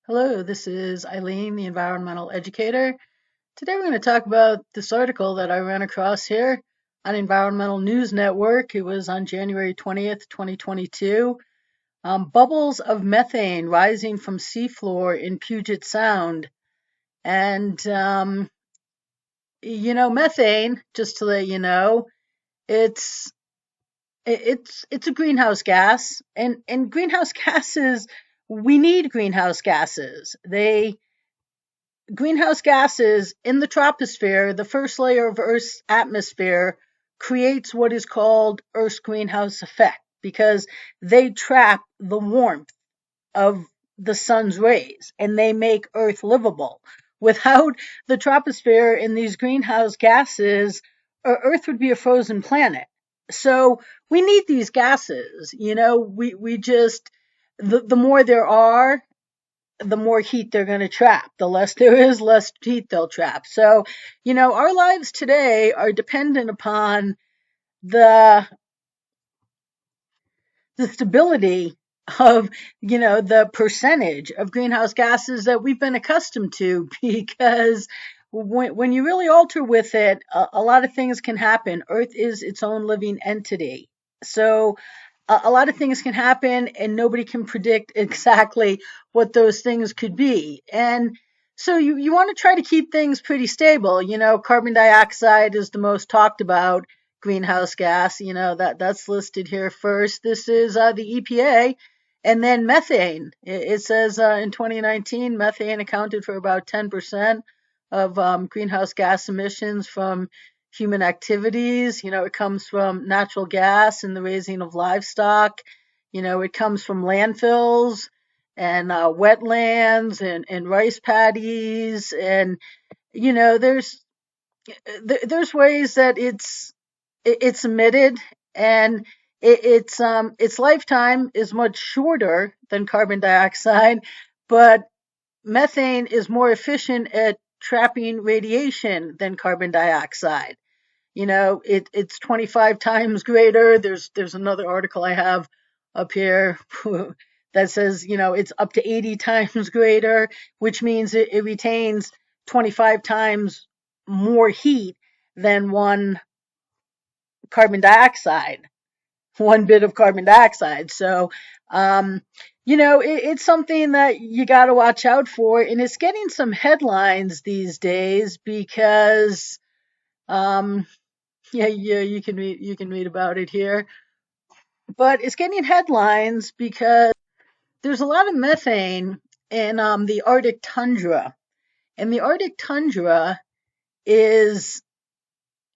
Hello, this is Eileen, the environmental educator. Today we're going to talk about this article that I ran across here on Environmental News Network. It was on January 20th, 2022. Bubbles of methane rising from seafloor in Puget Sound. And, methane, just to let you know, it's it's a greenhouse gas, and greenhouse gases, we need greenhouse gases. Greenhouse gases in the troposphere, the first layer of Earth's atmosphere, creates what is called Earth's greenhouse effect because they trap the warmth of the sun's rays and they make Earth livable. Without the troposphere and these greenhouse gases, Earth would be a frozen planet. So we need these gases. We just, the more there are, the more heat they're going to trap. The less there is, less heat they'll trap. So, our lives today are dependent upon the the stability of, the percentage of greenhouse gases that we've been accustomed to, because when you really alter with it, a lot of things can happen. Earth is its own living entity. So a lot of things can happen and nobody can predict exactly what those things could be. And so you want to try to keep things pretty stable. Carbon dioxide is the most talked about greenhouse gas. That's listed here first. This is the EPA. And then methane. It says in 2019, methane accounted for about 10% of greenhouse gas emissions from human activities. It comes from natural gas and the raising of livestock. It comes from landfills and wetlands and rice paddies. And, there's ways that it's emitted, and its lifetime is much shorter than carbon dioxide, but methane is more efficient at trapping radiation than carbon dioxide. It's 25 times greater. There's another article I have up here that says, it's up to 80 times greater, which means it retains 25 times more heat than carbon dioxide, one bit of carbon dioxide. So, it's something that you got to watch out for, and it's getting some headlines these days because, yeah, you can read about it here, but it's getting headlines because there's a lot of methane in the Arctic tundra, and the Arctic tundra is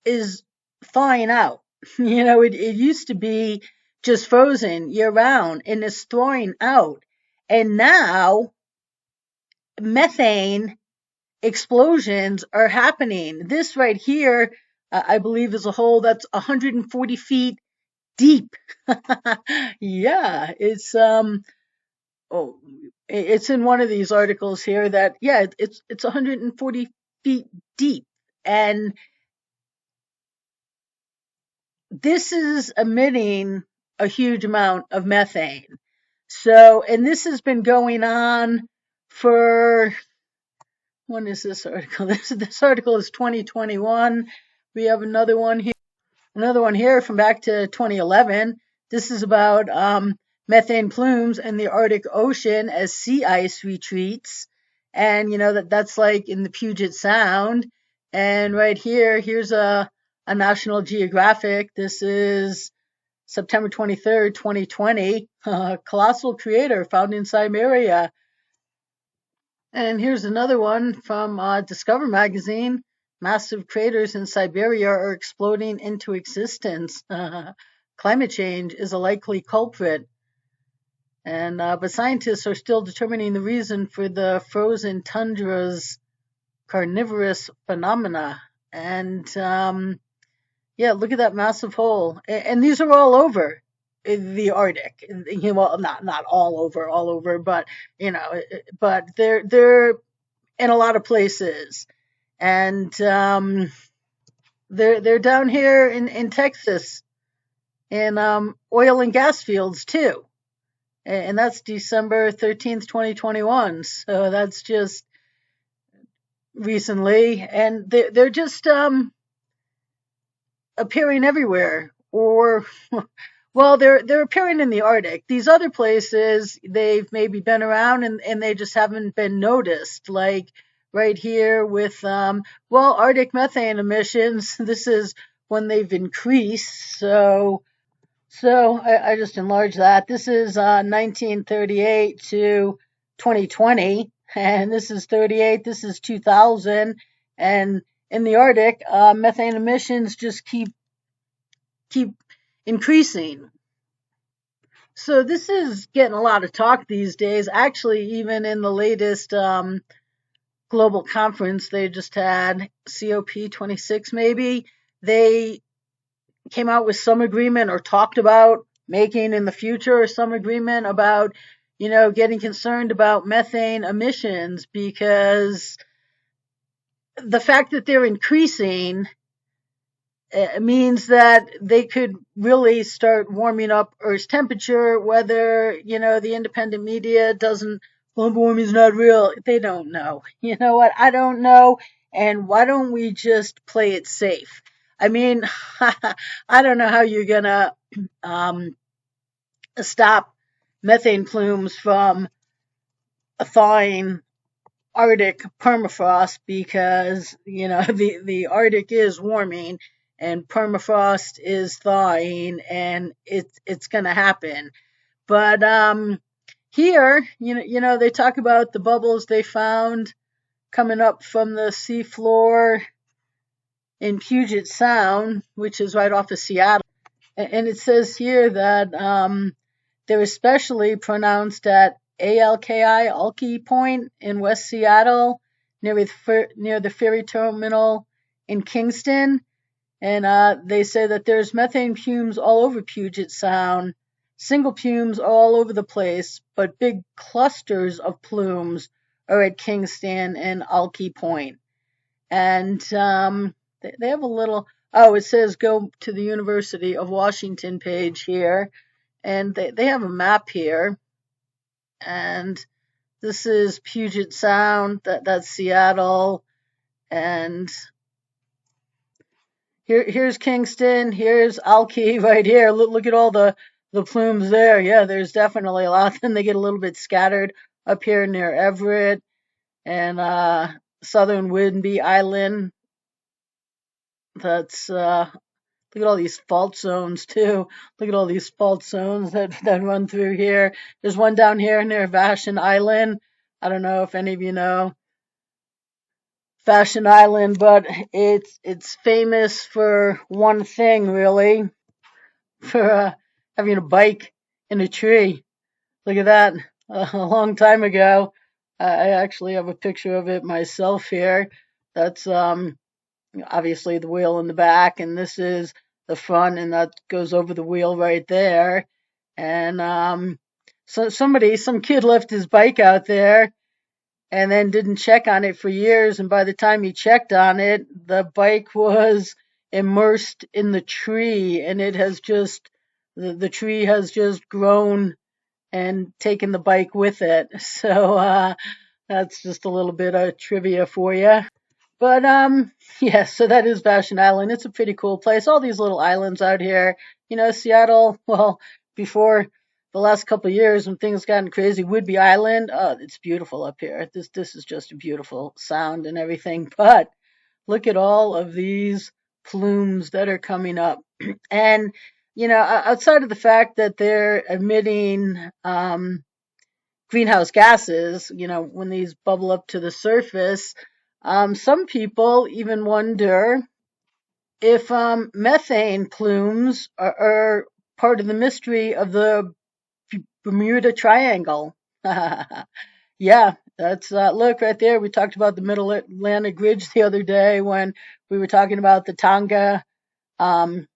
is thawing out. It used to be just frozen year round and it's thawing out. And now methane explosions are happening. This right here, I believe, is a hole that's 140 feet deep. Yeah, oh, it's in one of these articles here that, yeah, it's 140 feet deep. And this is emitting a huge amount of methane. So, and this has been going on for, when is this article? This article is 2021. We have another one here from back to 2011. This is about methane plumes in the Arctic Ocean as sea ice retreats. And that's like in the Puget Sound. And right here, here's a National Geographic. This is September 23rd, 2020. Colossal crater found in Siberia. And here's another one from Discover magazine. Massive craters in Siberia are exploding into existence. Climate change is a likely culprit. And but scientists are still determining the reason for the frozen tundra's carnivorous phenomena. And yeah, look at that massive hole. And these are all over the Arctic. Well, not all over, but but they're in a lot of places. And they're down here in Texas in oil and gas fields too. and that's December 13th, 2021. So that's just recently, and they're just appearing everywhere. Or well, they're appearing in the Arctic. These other places, they've maybe been around and they just haven't been noticed. Like right here with well, Arctic methane emissions. This is when they've increased. So I just enlarged that. This is 1938 to 2020, and this is 38. This is 2000, and in the Arctic, methane emissions just keep increasing. So this is getting a lot of talk these days. Actually, even in the latest global conference they just had, COP26 maybe, they came out with some agreement or talked about making in the future some agreement about, getting concerned about methane emissions, because the fact that they're increasing means that they could really start warming up Earth's temperature, whether, the independent media doesn't, global warming is not real. They don't know. You know what? I don't know. And why don't we just play it safe? I mean, I don't know how you're going to um, stop methane plumes from thawing Arctic permafrost, because the Arctic is warming and permafrost is thawing, and it's going to happen. But here, they talk about the bubbles they found coming up from the seafloor in Puget Sound, which is right off of Seattle. And it says here that they're especially pronounced at Alki Point in West Seattle, near the ferry terminal in Kingston. And they say that there's methane plumes all over Puget Sound, single plumes all over the place, but big clusters of plumes are at Kingston and Alki Point. And they have a little, oh, it says go to the University of Washington page here, and they have a map here, and this is Puget Sound, that's Seattle, and here's Kingston, here's Alki right here. Look at all the plumes there. Yeah, there's definitely a lot. Then they get a little bit scattered up here near Everett and southern Whidbey Island. That's look at all these fault zones too. Look at all these fault zones that run through here. There's one down here near Vashon Island. I don't know if any of you know Vashon Island, but it's famous for one thing really, for having a bike in a tree. Look at that. A long time ago. I actually have a picture of it myself here. That's obviously the wheel in the back, and this is the front, and that goes over the wheel right there. And so some kid left his bike out there and then didn't check on it for years, and by the time he checked on it, the bike was immersed in the tree, and it has just the tree has just grown and taken the bike with it. So that's just a little bit of trivia for you. But yeah, so that is Vashon Island. It's a pretty cool place. All these little islands out here. Seattle, well, before the last couple of years when things gotten crazy, Whidbey Island, oh, it's beautiful up here. This is just a beautiful sound and everything. But look at all of these plumes that are coming up. And outside of the fact that they're emitting greenhouse gases, when these bubble up to the surface, some people even wonder if methane plumes are part of the mystery of the Bermuda Triangle. Yeah, that's look right there. We talked about the Middle Atlantic Ridge the other day when we were talking about the Tonga, um,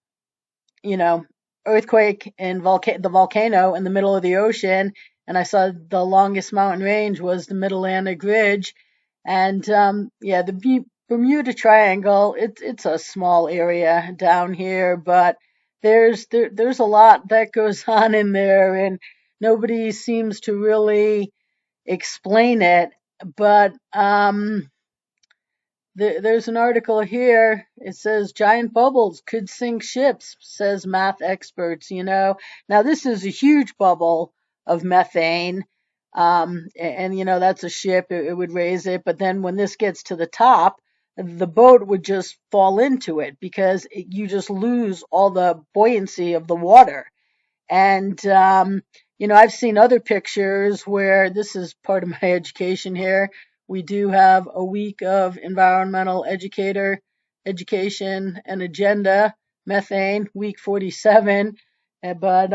you know, earthquake and the volcano in the middle of the ocean, and I saw the longest mountain range was the Middle Atlantic Ridge, and yeah, the Bermuda Triangle. It's a small area down here, but there's a lot that goes on in there, and nobody seems to really explain it. But there's an article here. It says giant bubbles could sink ships, says math experts. Now this is a huge bubble of methane. And that's a ship. It would raise it. But then when this gets to the top, the boat would just fall into it because you just lose all the buoyancy of the water. And, I've seen other pictures where this is part of my education here. We do have a week of environmental education and agenda, methane, week 47. But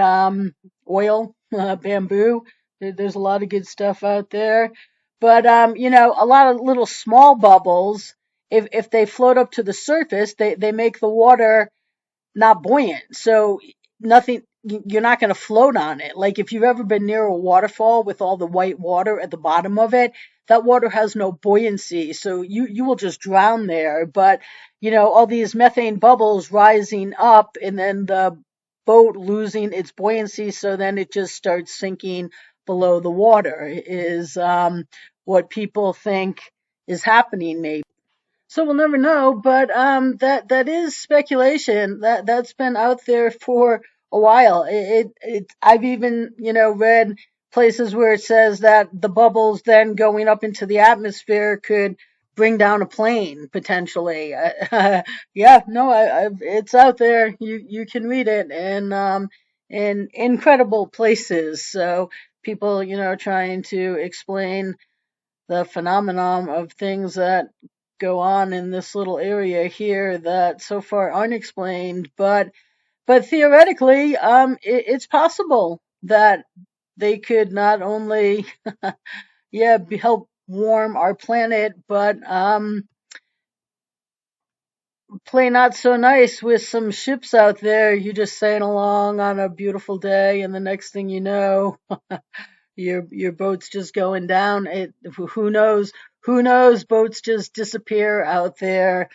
oil, bamboo, there's a lot of good stuff out there. But, a lot of little small bubbles, if they float up to the surface, they make the water not buoyant. So nothing, you're not going to float on it. Like if you've ever been near a waterfall with all the white water at the bottom of it, that water has no buoyancy. So you will just drown there. But, all these methane bubbles rising up and then the boat losing its buoyancy. So then it just starts sinking below the water is, what people think is happening maybe. So we'll never know, but that is speculation that's been out there for a while. I've even read places where it says that the bubbles then going up into the atmosphere could bring down a plane potentially. Yeah, no, it's out there. You can read it in incredible places. So people trying to explain the phenomenon of things that go on in this little area here that so far aren't explained. But theoretically, it's possible that they could not only help warm our planet, but play not so nice with some ships out there. You just sailing along on a beautiful day, and the next thing you know, your boat's just going down. Who knows? Who knows? Boats just disappear out there.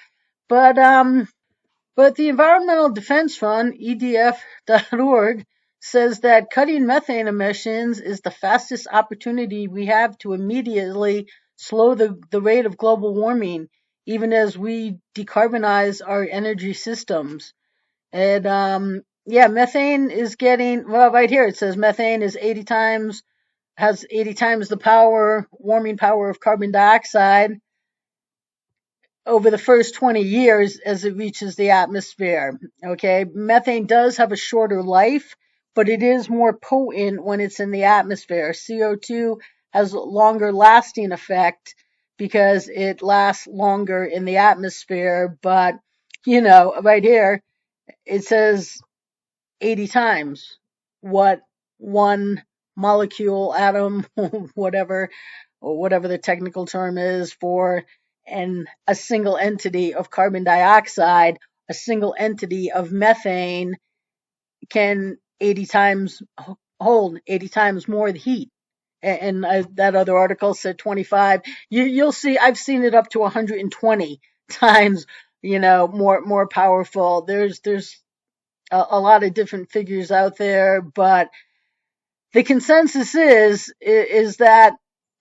But the Environmental Defense Fund, EDF.org, says that cutting methane emissions is the fastest opportunity we have to immediately slow the rate of global warming, even as we decarbonize our energy systems. And methane is getting, well, right here it says methane is 80 times has 80 times the warming power of carbon dioxide over the first 20 years as it reaches the atmosphere. Okay, methane does have a shorter life, but it is more potent when it's in the atmosphere. CO2 has a longer lasting effect because it lasts longer in the atmosphere. But, right here, it says 80 times what one molecule, atom, whatever, or whatever the technical term is for a single entity of carbon dioxide, a single entity of methane can 80 times hold 80 times more heat. And that other article said 25. You'll see, I've seen it up to 120 times, more powerful. There's a lot of different figures out there, but the consensus is that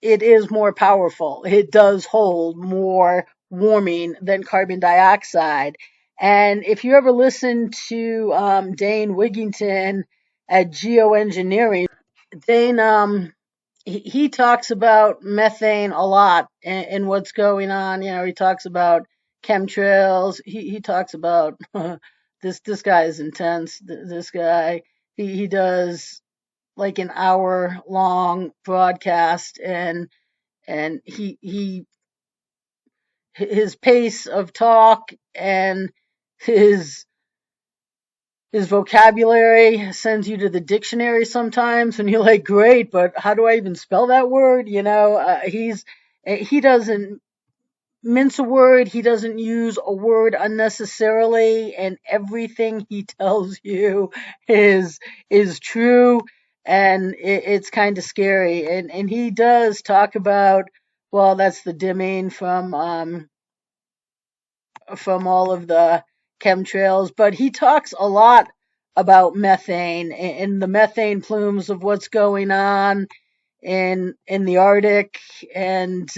it is more powerful. It does hold more warming than carbon dioxide. And if you ever listen to Dane Wigington at Geoengineering, Dane he talks about methane a lot and what's going on. He talks about chemtrails. He talks about this guy is intense. This guy he does like an hour long broadcast and he his pace of talk and his his vocabulary sends you to the dictionary sometimes and you're like, great, but how do I even spell that word? He doesn't mince a word. He doesn't use a word unnecessarily, and everything he tells you is true, and it's kind of scary. And he does talk about, well, that's the dimming from all of the chemtrails, but he talks a lot about methane and the methane plumes of what's going on in the Arctic. And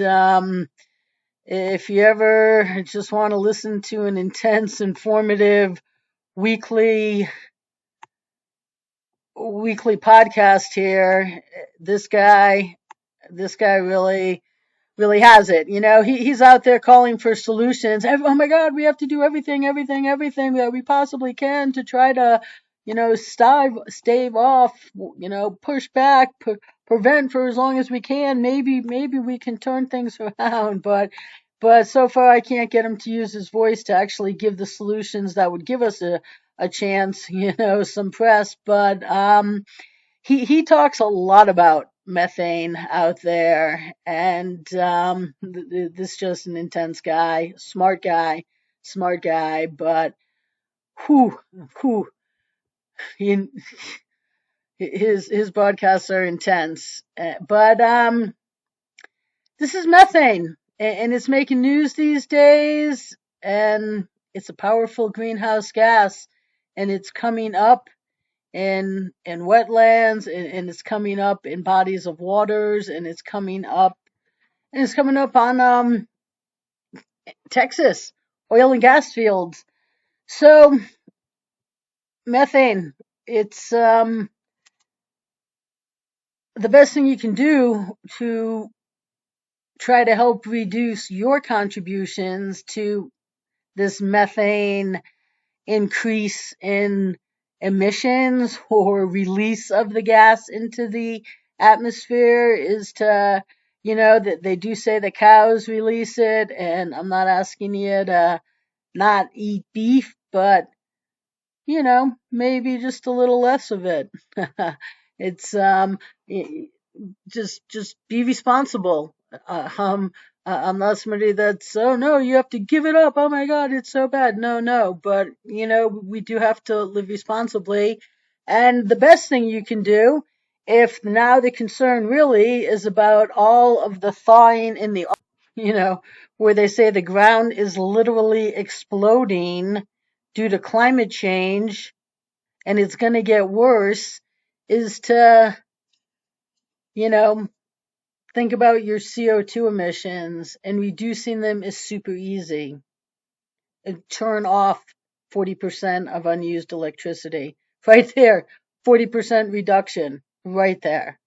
if you ever just want to listen to an intense, informative weekly podcast here, this guy really has it. He's out there calling for solutions. Oh my God, we have to do everything that we possibly can to try to, stave off, push back, prevent for as long as we can. Maybe we can turn things around, but so far I can't get him to use his voice to actually give the solutions that would give us a chance, some press. But he talks a lot about methane out there, and this is just an intense guy, smart guy, but whew, whew, he, his broadcasts are intense. But this is methane, and it's making news these days, and it's a powerful greenhouse gas, and it's coming up in wetlands, and it's coming up in bodies of waters, and it's coming up on Texas oil and gas fields. So methane, it's the best thing you can do to try to help reduce your contributions to this methane increase in emissions or release of the gas into the atmosphere is to, that they do say the cows release it, and I'm not asking you to not eat beef, but maybe just a little less of it. It's just be responsible. I'm not somebody that's, oh no, you have to give it up. Oh my God, it's so bad. No, but we do have to live responsibly. And the best thing you can do, if now the concern really is about all of the thawing in the, where they say the ground is literally exploding due to climate change and it's going to get worse, is to, you know, think about your CO2 emissions, and reducing them is super easy. Turn off 40% of unused electricity. Right there, 40% reduction right there.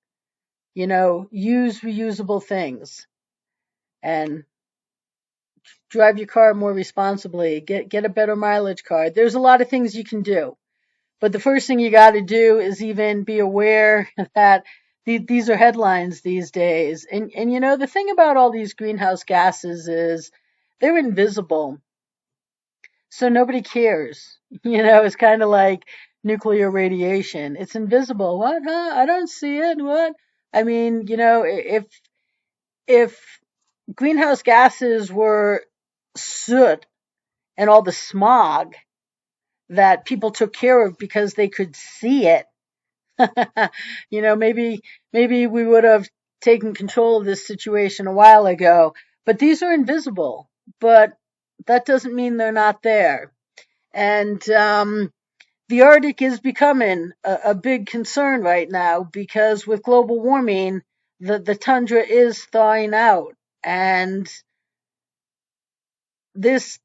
Use reusable things and drive your car more responsibly. Get a better mileage card. There's a lot of things you can do. But the first thing you got to do is even be aware that these are headlines these days. And the thing about all these greenhouse gases is they're invisible. So nobody cares. It's kind of like nuclear radiation. It's invisible. What? Huh? I don't see it. What? I mean, if greenhouse gases were soot and all the smog that people took care of because they could see it, maybe we would have taken control of this situation a while ago. But these are invisible. But that doesn't mean they're not there. And the Arctic is becoming a big concern right now because with global warming, the tundra is thawing out. And this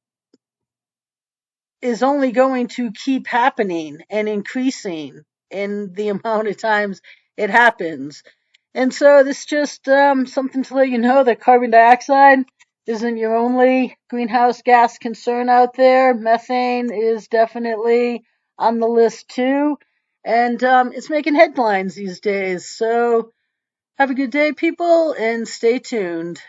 is only going to keep happening and increasing in the amount of times it happens. And so this is just something to let you know that carbon dioxide isn't your only greenhouse gas concern out there. Methane is definitely on the list too. And it's making headlines these days. So have a good day, people, and stay tuned.